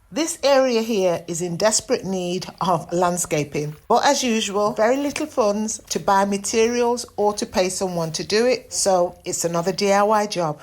This area here is in desperate need of landscaping, but as usual, very little funds to buy materials or to pay someone to do it, so it's another DIY job.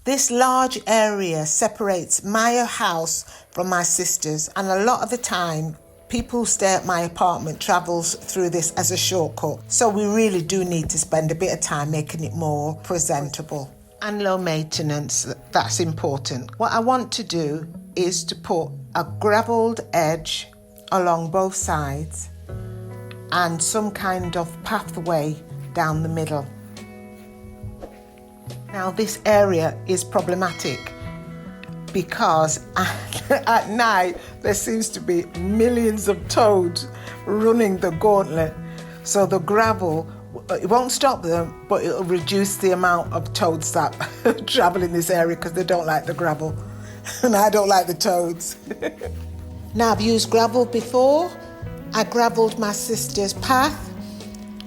This large area separates my house from my sister's, and a lot of the time people who stay at my apartment travels through this as a shortcut. So we really do need to spend a bit of time making it more presentable and low maintenance. That's important. What I want to do is to put a gravelled edge along both sides and some kind of pathway down the middle. Now this area is problematic because at night there seems to be millions of toads running the gauntlet. So the gravel, it won't stop them, but it'll reduce the amount of toads that travel in this area because they don't like the gravel. And I don't like the toads. Now I've used gravel before. I gravelled my sister's path,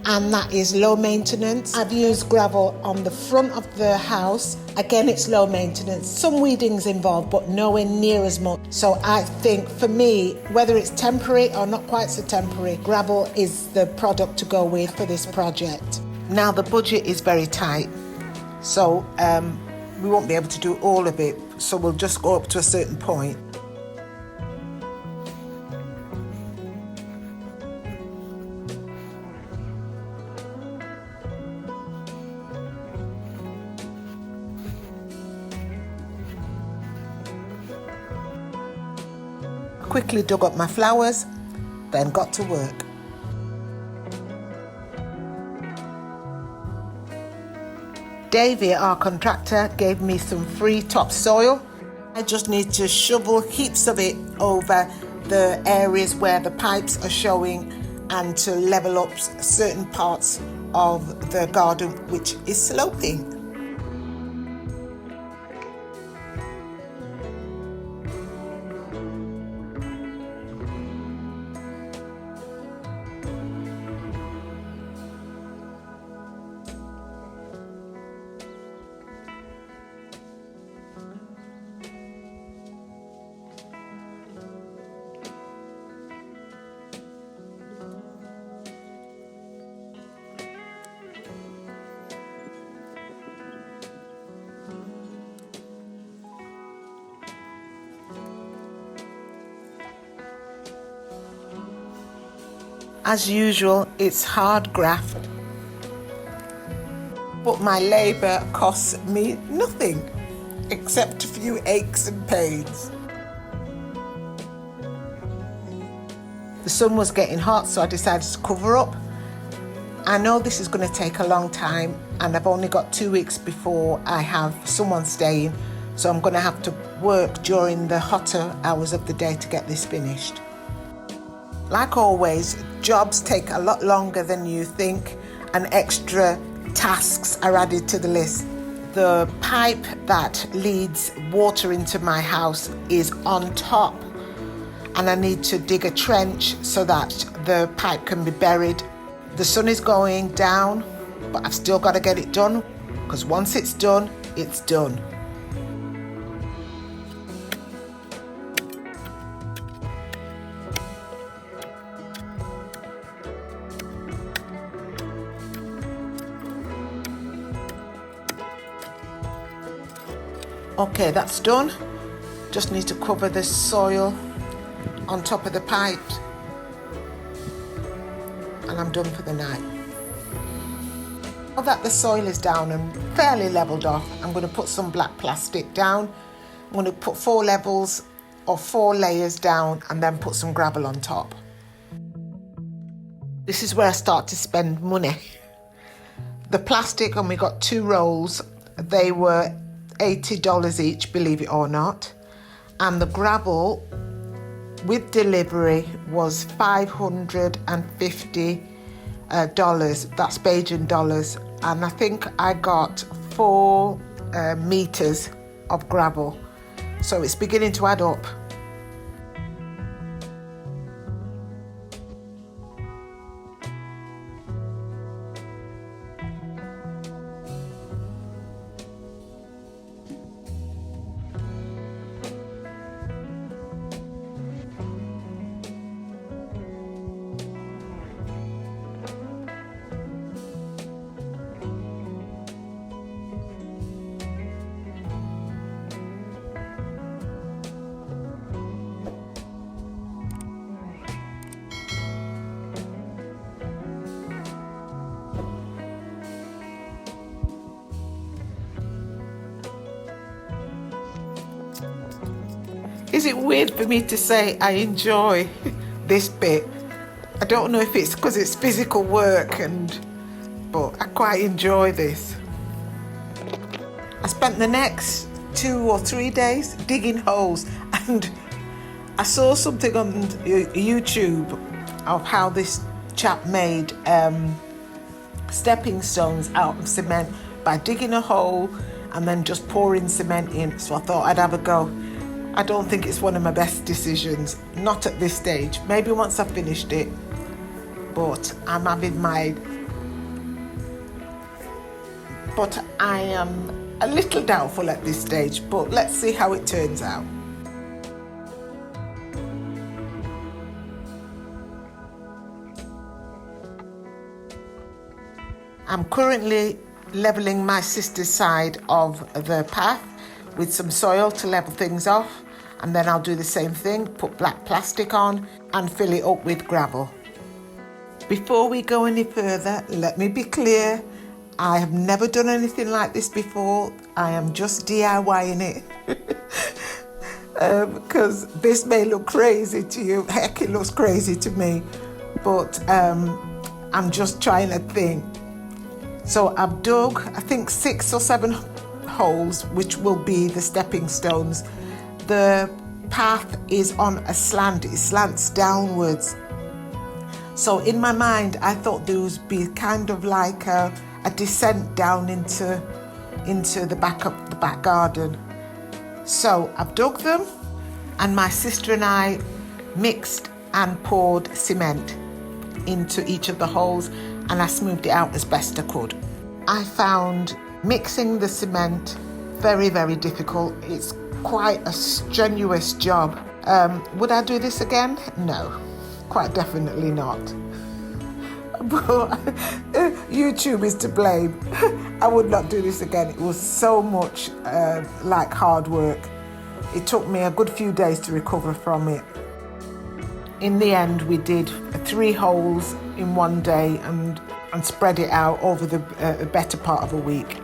and that is low maintenance. I've used gravel on the front of the house. Again, it's low maintenance. Some weeding's involved, but nowhere near as much. So I think for me, whether it's temporary or not quite so temporary, gravel is the product to go with for this project. Now the budget is very tight, so we won't be able to do all of it. So we'll just go up to a certain point. Quickly dug up my flowers, then got to work. Davey, our contractor, gave me some free topsoil. I just need to shovel heaps of it over the areas where the pipes are showing and to level up certain parts of the garden which is sloping. As usual, it's hard graft, but my labour costs me nothing except a few aches and pains. The sun was getting hot, so I decided to cover up. I know this is going to take a long time, and I've only got 2 weeks before I have someone staying, so I'm going to have to work during the hotter hours of the day to get this finished. Like always, jobs take a lot longer than you think, and extra tasks are added to the list. The pipe that leads water into my house is on top, and I need to dig a trench so that the pipe can be buried. The sun is going down, but I've still got to get it done, because once it's done, it's done. Okay, that's done. Just need to cover the soil on top of the pipes, and I'm done for the night. Now that the soil is down and fairly levelled off, I'm going to put some black plastic down. I'm going to put 4 levels or 4 layers down and then put some gravel on top. This is where I start to spend money. The plastic, and we got 2 rolls, they were $80 each, believe it or not. And the gravel with delivery was $550. That's Bajan dollars. And I think I got 4 meters of gravel. So it's beginning to add up. Is it weird for me to say I enjoy this bit? I don't know if it's because it's physical work, but I quite enjoy this. I spent the next 2 or 3 days digging holes, and I saw something on YouTube of how this chap made stepping stones out of cement by digging a hole and then just pouring cement in. So I thought I'd have a go. I don't think it's one of my best decisions, not at this stage. Maybe once I've finished it, but I'm having but I am a little doubtful at this stage, but let's see how it turns out. I'm currently levelling my sister's side of the path with some soil to level things off, and then I'll do the same thing, put black plastic on and fill it up with gravel. Before we go any further, let me be clear, I have never done anything like this before. I am just DIYing it. Because this may look crazy to you, heck, it looks crazy to me, but I'm just trying a thing. So I've dug, I think 6 or 7 holes, which will be the stepping stones. The path is on a slant, it slants downwards. So in my mind, I thought there would be kind of like a descent down into the back garden. So I've dug them, and my sister and I mixed and poured cement into each of the holes, and I smoothed it out as best I could. I found mixing the cement very, very difficult. It's quite a strenuous job. Would I do this again? No, quite definitely not. But YouTube is to blame. I would not do this again. It was so much like hard work. It took me a good few days to recover from it. In the end, we did 3 holes in one day and spread it out over the better part of a week.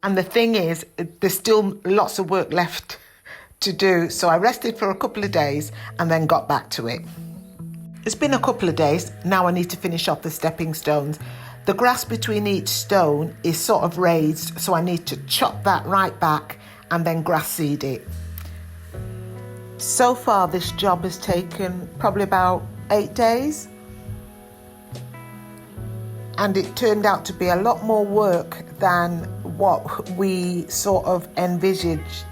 And the thing is, there's still lots of work left to do. So I rested for a couple of days and then got back to it. It's been a couple of days. Now I need to finish off the stepping stones. The grass between each stone is sort of raised, so I need to chop that right back and then grass seed it. So far, this job has taken probably about 8 days. And it turned out to be a lot more work than what we sort of envisaged.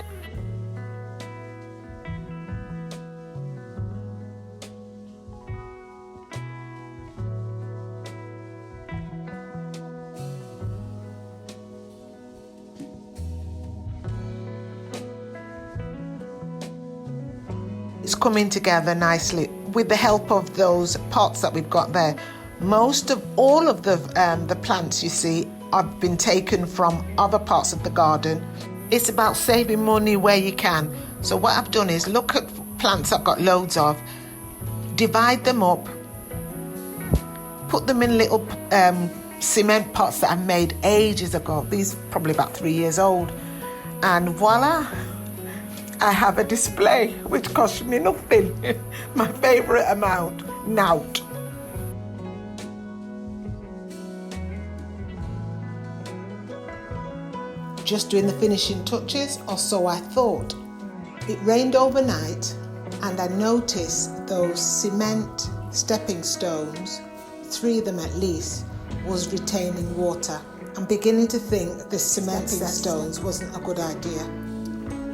It's coming together nicely with the help of those pots that we've got there. Most of all of the plants you see have been taken from other parts of the garden. It's about saving money where you can. So what I've done is look at plants I've got loads of, divide them up, put them in little cement pots that I made ages ago. These are probably about 3 years old. And voila, I have a display which cost me nothing. My favourite amount, nout. Just doing the finishing touches, or so I thought. It rained overnight and I noticed those cement stepping stones, 3 of them at least, was retaining water. I'm beginning to think the cement stones wasn't a good idea.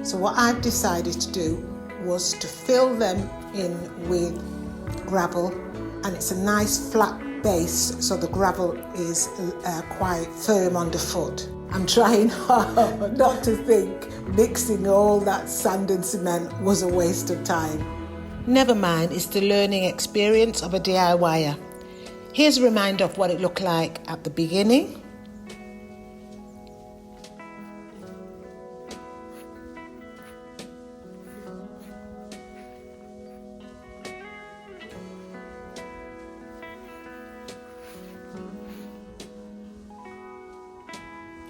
So what I've decided to do was to fill them in with gravel, and it's a nice flat base, so the gravel is quite firm underfoot. I'm trying hard not to think mixing all that sand and cement was a waste of time. Never mind, it's the learning experience of a DIYer. Here's a reminder of what it looked like at the beginning,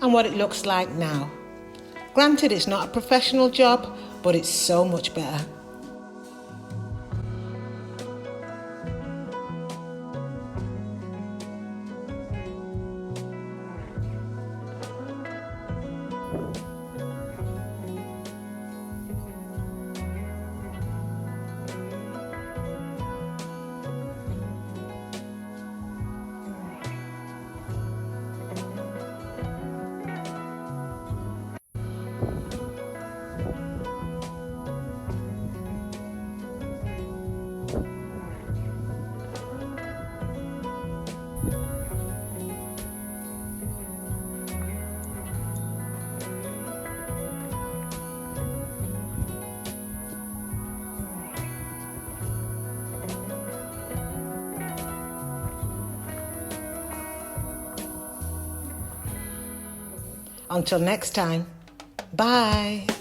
and what it looks like now. Granted, it's not a professional job, but it's so much better. Until next time, bye.